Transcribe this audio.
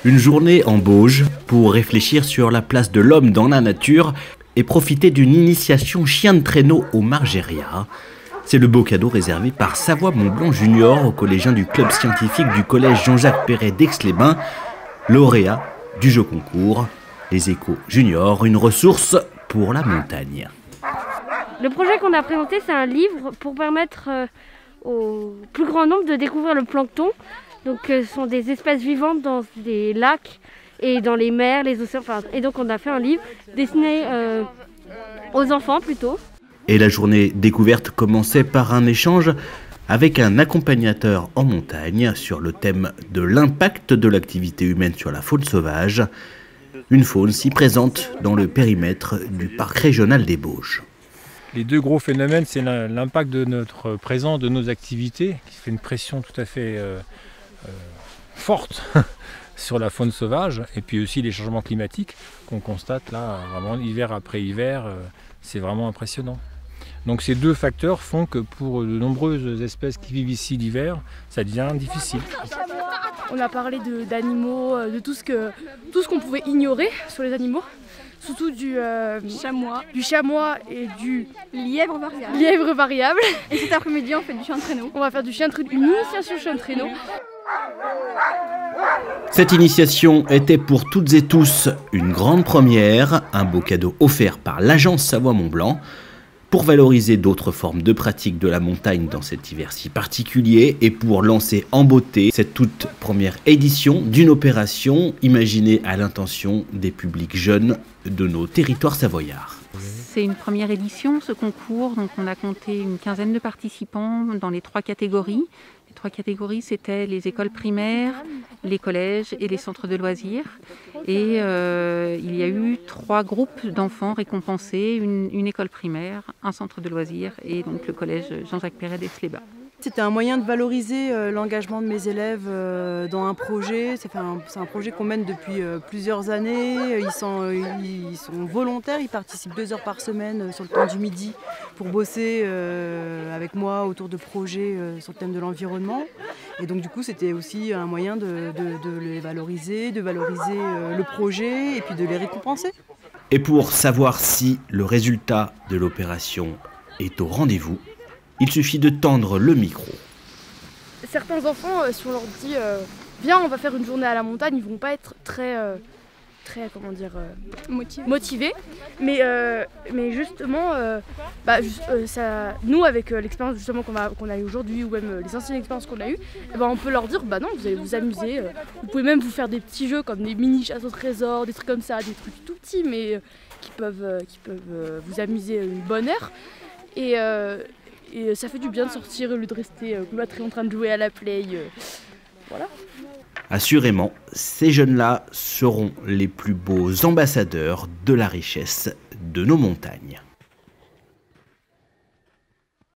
Une journée en Bauge pour réfléchir sur la place de l'homme dans la nature et profiter d'une initiation chien de traîneau au Margéria. C'est le beau cadeau réservé par Savoie-Mont-Blanc Junior aux collégiens du club scientifique du collège Jean-Jacques Perret d'Aix-les-Bains, lauréat du jeu concours Les Échos Juniors, une ressource pour la montagne. Le projet qu'on a présenté, c'est un livre pour permettre au plus grand nombre de découvrir le plancton. Donc, ce sont des espèces vivantes dans les lacs et dans les mers, les océans. Et donc, on a fait un livre destiné aux enfants plutôt. Et la journée découverte commençait par un échange avec un accompagnateur en montagne sur le thème de l'impact de l'activité humaine sur la faune sauvage. Une faune si présente dans le périmètre du parc régional des Bauges. Les deux gros phénomènes, c'est l'impact de notre présence, de nos activités, qui fait une pression tout à fait forte sur la faune sauvage, et puis aussi les changements climatiques qu'on constate là, vraiment hiver après hiver, c'est vraiment impressionnant. Donc ces deux facteurs font que pour de nombreuses espèces qui vivent ici l'hiver, ça devient difficile. On a parlé d'animaux, de tout ce qu'on pouvait ignorer sur les animaux. Surtout du chamois et du lièvre variable. Et cet après-midi, on fait du chien de traîneau. On va faire du chien de traîneau, une initiation chien de traîneau. Cette initiation était pour toutes et tous une grande première, un beau cadeau offert par l'agence Savoie-Mont-Blanc pour valoriser d'autres formes de pratique de la montagne dans cet hiver si particulier et pour lancer en beauté cette toute première édition d'une opération imaginée à l'intention des publics jeunes de nos territoires savoyards. C'est une première édition, ce concours, donc on a compté une quinzaine de participants dans les 3 catégories. Les 3 catégories, c'était les écoles primaires, les collèges et les centres de loisirs. Et il y a eu 3 groupes d'enfants récompensés, une école primaire, un centre de loisirs et donc le collège Jean-Jacques Perret d'Aix-les-Bains. C'était un moyen de valoriser l'engagement de mes élèves dans un projet. C'est un projet qu'on mène depuis plusieurs années. Ils sont volontaires, ils participent 2 heures par semaine sur le temps du midi pour bosser avec moi autour de projets sur le thème de l'environnement. Et donc du coup c'était aussi un moyen de les valoriser, le projet et puis de les récompenser. Et pour savoir si le résultat de l'opération est au rendez-vous, il suffit de tendre le micro. Certains enfants, si on leur dit viens, on va faire une journée à la montagne, ils vont pas être très motivés. Mais justement, nous avec l'expérience justement qu'on a eu aujourd'hui ou même les anciennes expériences qu'on a eues, on peut leur dire bah non, vous allez vous amuser. Vous pouvez même vous faire des petits jeux comme des mini chasses au trésor, des trucs comme ça, des trucs tout petits mais qui peuvent vous amuser une bonne heure. Et ça fait du bien de sortir au lieu de rester cloîtré en train de jouer à la play. Voilà. Assurément, ces jeunes-là seront les plus beaux ambassadeurs de la richesse de nos montagnes.